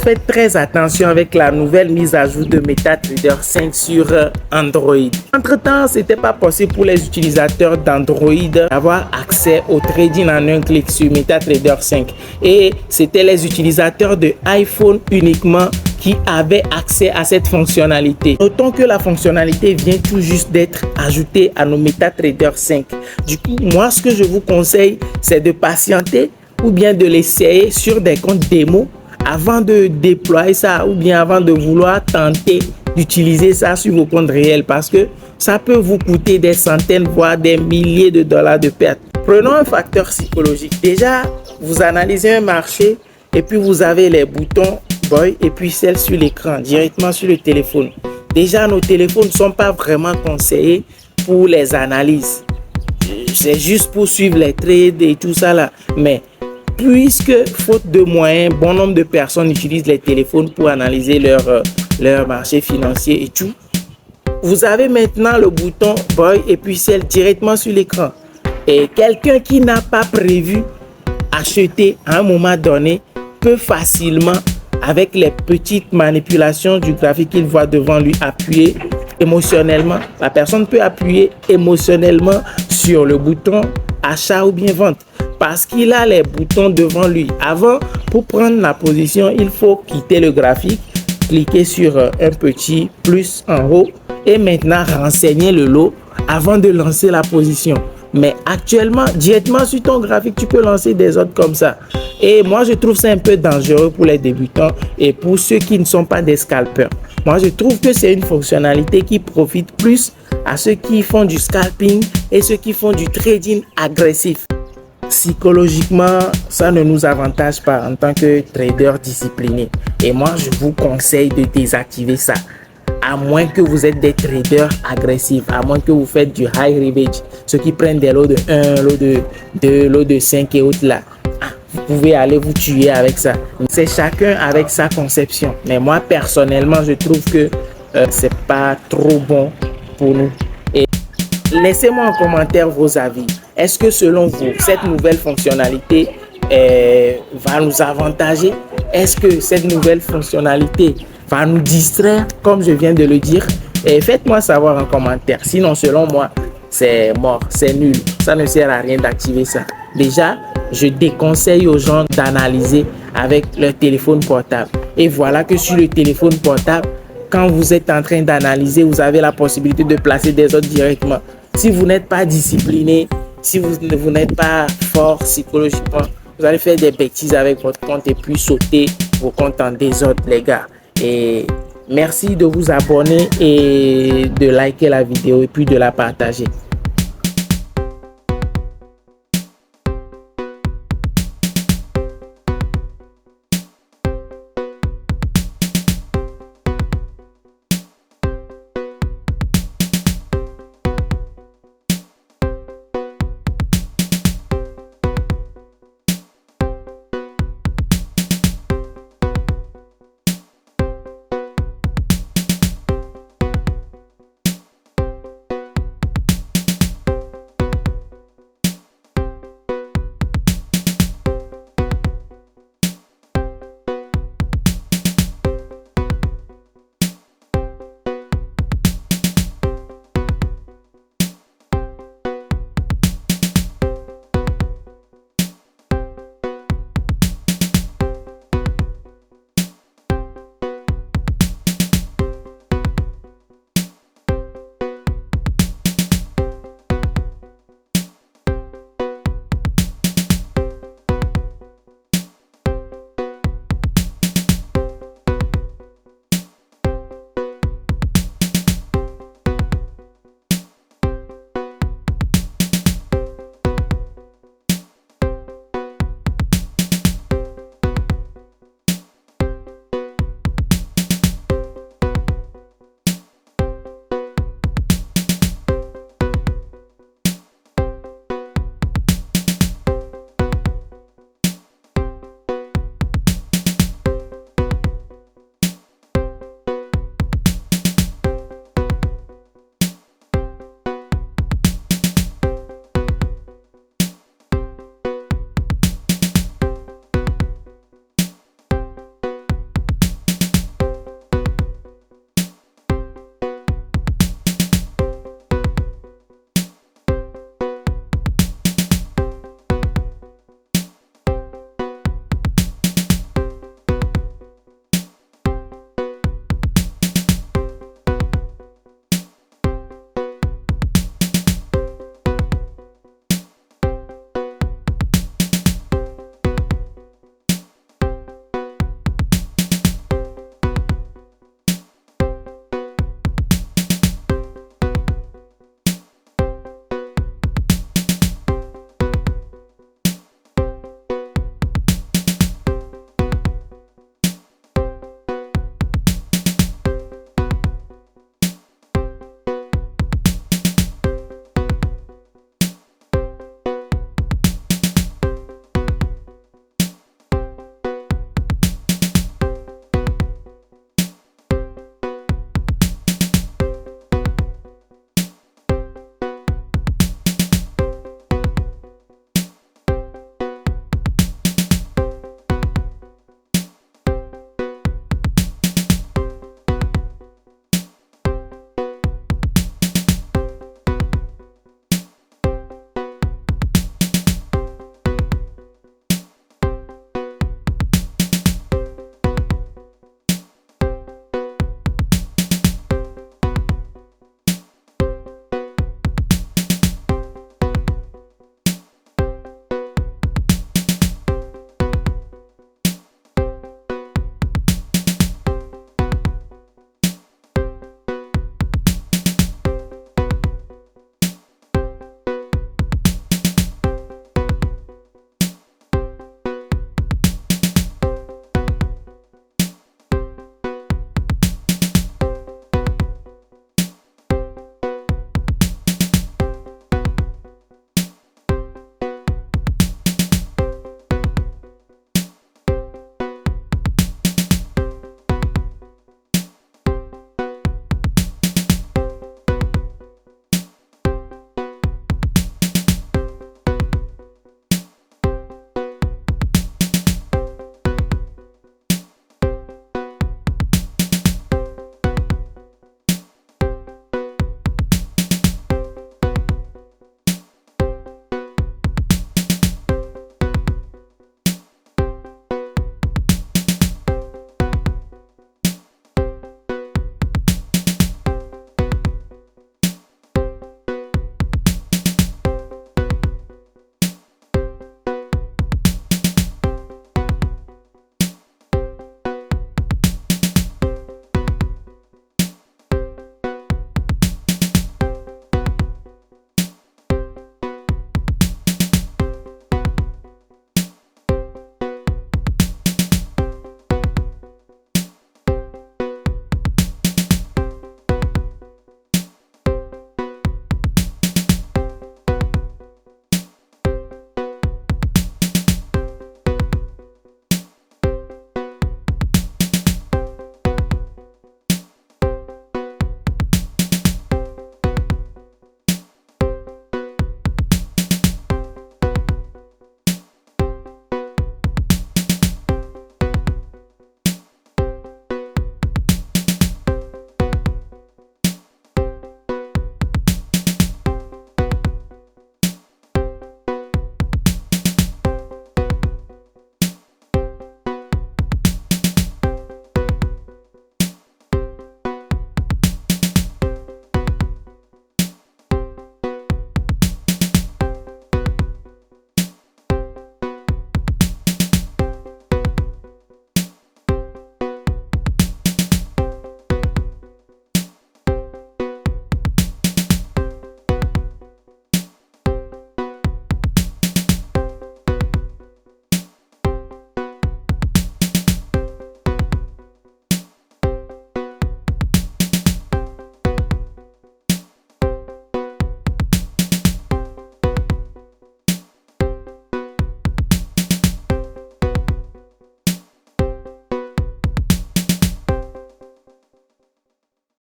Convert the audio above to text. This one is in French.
faites très attention avec la nouvelle mise à jour de MetaTrader 5 sur Android. Entre-temps, ce n'était pas possible pour les utilisateurs d'Android d'avoir accès au trading en un clic sur MetaTrader 5. Et c'était les utilisateurs de iPhone uniquement qui avaient accès à cette fonctionnalité. Notons que la fonctionnalité vient tout juste d'être ajoutée à nos MetaTrader 5. Du coup, moi, ce que je vous conseille, c'est de patienter ou bien de l'essayer sur des comptes démo avant de déployer ça ou bien avant de vouloir tenter d'utiliser ça sur vos comptes réels, parce que ça peut vous coûter des centaines voire des milliers de dollars de perte. Prenons un facteur psychologique. Déjà, vous analysez un marché et puis vous avez les boutons buy et puis celle sur l'écran directement sur le téléphone. Déjà, nos téléphones ne sont pas vraiment conseillés pour les analyses. C'est juste pour suivre les trades et tout ça là. Mais puisque, faute de moyens, bon nombre de personnes utilisent les téléphones pour analyser leur marché financier et tout, vous avez maintenant le bouton buy et puis celle directement sur l'écran. Et quelqu'un qui n'a pas prévu acheter à un moment donné peut facilement, avec les petites manipulations du graphique qu'il voit devant lui, appuyer émotionnellement. La personne peut appuyer émotionnellement sur le bouton achat ou bien vente parce qu'il a les boutons devant lui. Avant, pour prendre la position, il faut quitter le graphique, cliquer sur un petit plus en haut et maintenant renseigner le lot avant de lancer la position. Mais actuellement, directement sur ton graphique, tu peux lancer des ordres comme ça. Et moi, je trouve ça un peu dangereux pour les débutants et pour ceux qui ne sont pas des scalpers. Moi, je trouve que c'est une fonctionnalité qui profite plus à ceux qui font du scalping et ceux qui font du trading agressif. Psychologiquement, ça ne nous avantage pas en tant que trader discipliné. Et moi, je vous conseille de désactiver ça. À moins que vous êtes des traders agressifs, à moins que vous faites du high leverage, ceux qui prennent des lots de 1, lots de 2, lots de 5 et autres là. Vous pouvez aller vous tuer avec ça. C'est chacun avec sa conception. Mais moi, personnellement, je trouve que c'est pas trop bon pour nous. Et laissez-moi en commentaire vos avis. Est-ce que selon vous, cette nouvelle fonctionnalité va nous avantager? Est-ce que cette nouvelle fonctionnalité va nous distraire, comme je viens de le dire? Et faites-moi savoir en commentaire. Sinon, selon moi, c'est mort, c'est nul. Ça ne sert à rien d'activer ça. Déjà, je déconseille aux gens d'analyser avec leur téléphone portable. Et voilà que sur le téléphone portable, quand vous êtes en train d'analyser, vous avez la possibilité de placer des ordres directement. Si vous n'êtes pas discipliné, si vous n'êtes pas fort psychologiquement, vous allez faire des bêtises avec votre compte et puis sauter vos comptes en désordre, les gars. Et merci de vous abonner et de liker la vidéo et puis de la partager.